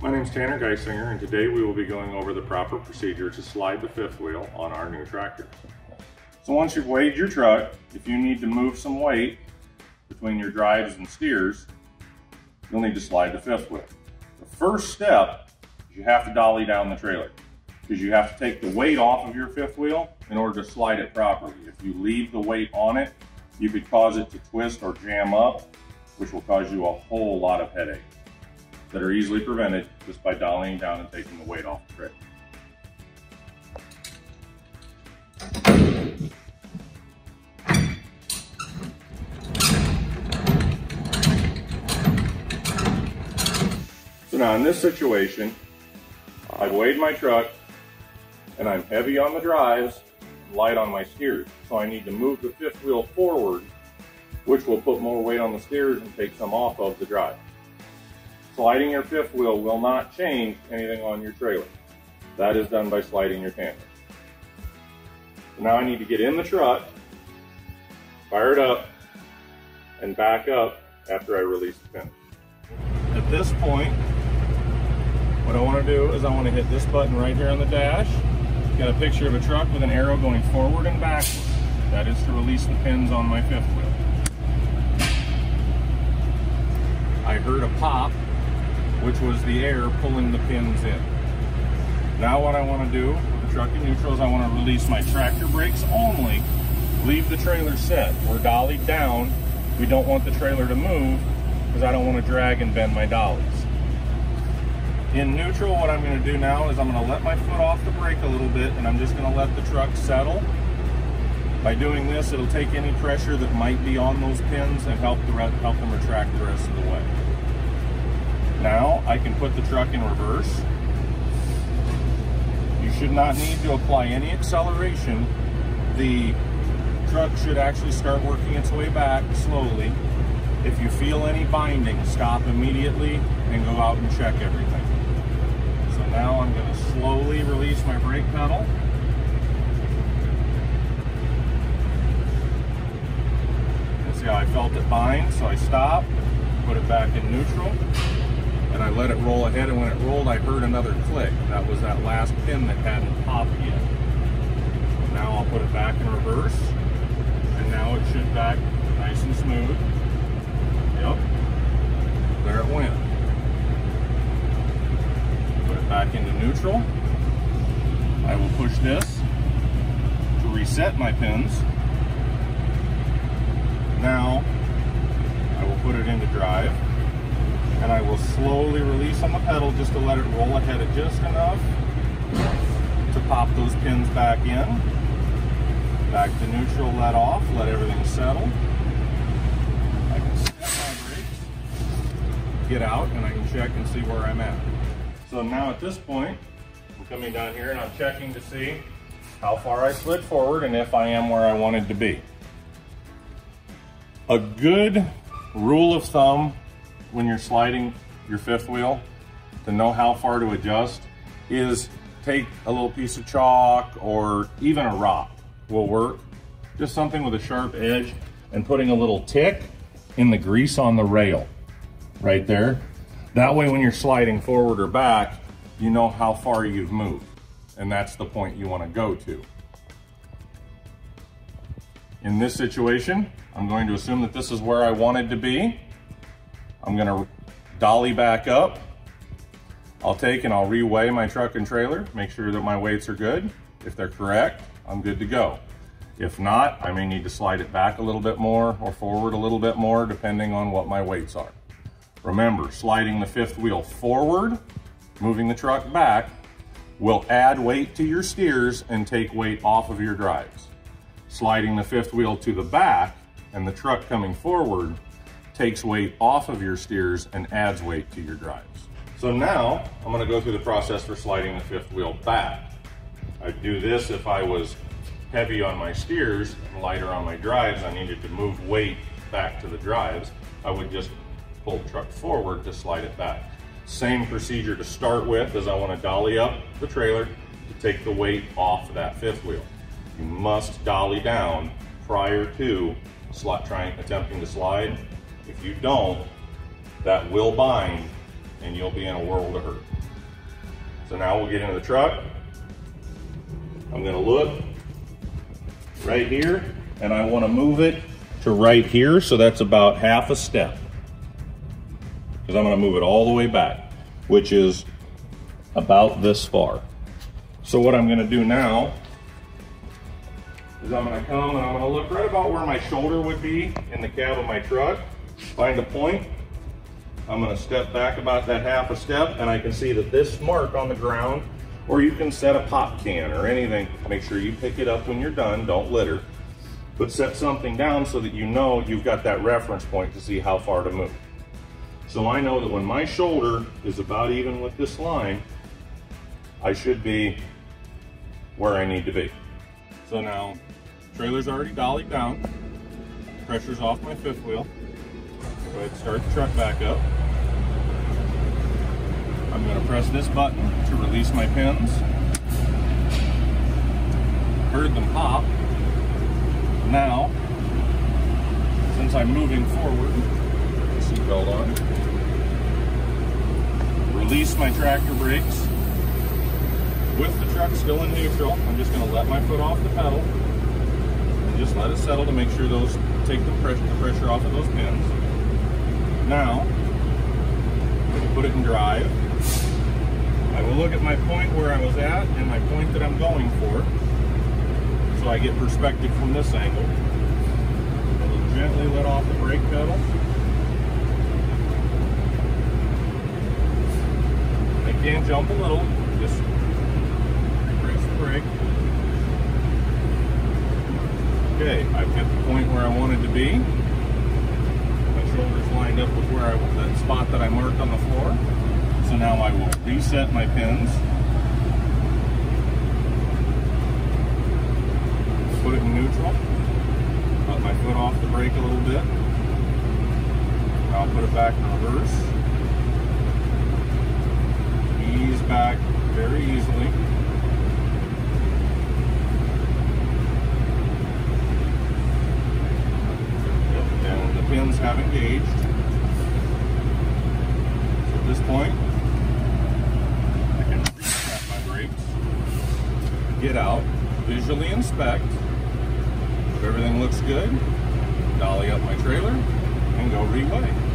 My name is Tanner Geisinger, and today we will be going over the proper procedure to slide the fifth wheel on our new tractor. So once you've weighed your truck, if you need to move some weight between your drives and steers, you'll need to slide the fifth wheel. The first step is you have to dolly down the trailer, because you have to take the weight off of your fifth wheel in order to slide it properly. If you leave the weight on it, you could cause it to twist or jam up, which will cause you a whole lot of headache that are easily prevented just by dollying down and taking the weight off the trailer. So now in this situation, I've weighed my truck and I'm heavy on the drives, light on my steers. So I need to move the fifth wheel forward, which will put more weight on the steers and take some off of the drive. Sliding your fifth wheel will not change anything on your trailer. That is done by sliding your tandem. So now I need to get in the truck, fire it up, and back up after I release the pin. At this point, what I want to do is I want to hit this button right here on the dash. Got a picture of a truck with an arrow going forward and backward. That is to release the pins on my fifth wheel. I heard a pop, which was the air pulling the pins in. Now what I want to do with the truck in neutral is I want to release my tractor brakes only, leave the trailer set. We're dollied down. We don't want the trailer to move because I don't want to drag and bend my dollies. In neutral, what I'm going to do now is I'm going to let my foot off the brake a little bit, and I'm just going to let the truck settle. By doing this, it'll take any pressure that might be on those pins and help them retract the rest of the way. Now I can put the truck in reverse. You should not need to apply any acceleration. The truck should actually start working its way back slowly. If you feel any binding, stop immediately and go out and check everything. So now I'm going to slowly release my brake pedal. And see how I felt it bind, so I stopped, put it back in neutral, and I let it roll ahead, and when it rolled I heard another click. That was that last pin that hadn't popped yet. Now I'll put it back in reverse, and now it should back nice and smooth. Yep, there it went. Put it back into neutral. I will push this to reset my pins. Now I will put it into drive, and I will slowly release on the pedal just to let it roll ahead at just enough to pop those pins back in. Back to neutral, let off, let everything settle. I can step my brakes, get out, and I can check and see where I'm at. So now at this point, I'm coming down here and I'm checking to see how far I slid forward and if I am where I wanted to be. A good rule of thumb when you're sliding your fifth wheel to know how far to adjust is take a little piece of chalk or even a rock will work. Just something with a sharp edge, and putting a little tick in the grease on the rail right there. That way when you're sliding forward or back, you know how far you've moved, and that's the point you want to go to. In this situation, I'm going to assume that this is where I wanted to be. I'm going to dolly back up. I'll take and I'll reweigh my truck and trailer, make sure that my weights are good. If they're correct, I'm good to go. If not, I may need to slide it back a little bit more or forward a little bit more depending on what my weights are. Remember, sliding the fifth wheel forward, moving the truck back, will add weight to your steers and take weight off of your drives. Sliding the fifth wheel to the back and the truck coming forward takes weight off of your steers and adds weight to your drives. So now I'm going to go through the process for sliding the fifth wheel back. I'd do this if I was heavy on my steers and lighter on my drives. I needed to move weight back to the drives. I would just pull the truck forward to slide it back. Same procedure to start with, as I want to dolly up the trailer to take the weight off that fifth wheel. You must dolly down prior to attempting to slide. If you don't, that will bind and you'll be in a world of hurt. So now we'll get into the truck. I'm gonna look right here, and I wanna move it to right here, so that's about half a step. Because I'm gonna move it all the way back, which is about this far. So what I'm gonna do now is I'm gonna come and I'm gonna look right about where my shoulder would be in the cab of my truck, find a point. I'm gonna step back about that half a step, and I can see that this mark on the ground, or you can set a pop can or anything. Make sure you pick it up when you're done, don't litter. But set something down so that you know you've got that reference point to see how far to move. So I know that when my shoulder is about even with this line, I should be where I need to be. So now, trailer's already dollied down, pressure's off my fifth wheel. Go ahead and start the truck back up. I'm gonna press this button to release my pins. Heard them pop. Now, since I'm moving forward, seatbelt on, release my tractor brakes. With the truck still in neutral, I'm just going to let my foot off the pedal and just let it settle to make sure those take the pressure off of those pins. Now, I'm going to put it in drive. I will look at my point where I was at and my point that I'm going for, so I get perspective from this angle. I will gently let off the brake pedal. I can jump a little, just press the brake. Okay, I've got the point where I wanted to be. My shoulders lined up with where that spot that I marked on the floor. So now I will reset my pins. Put it in neutral. Let my foot off the brake a little bit. I'll put it back in reverse. Ease back very easily. And the pins have engaged. So at this point, I can reset my brakes, get out, visually inspect. If everything looks good, dolly up my trailer and go reweigh.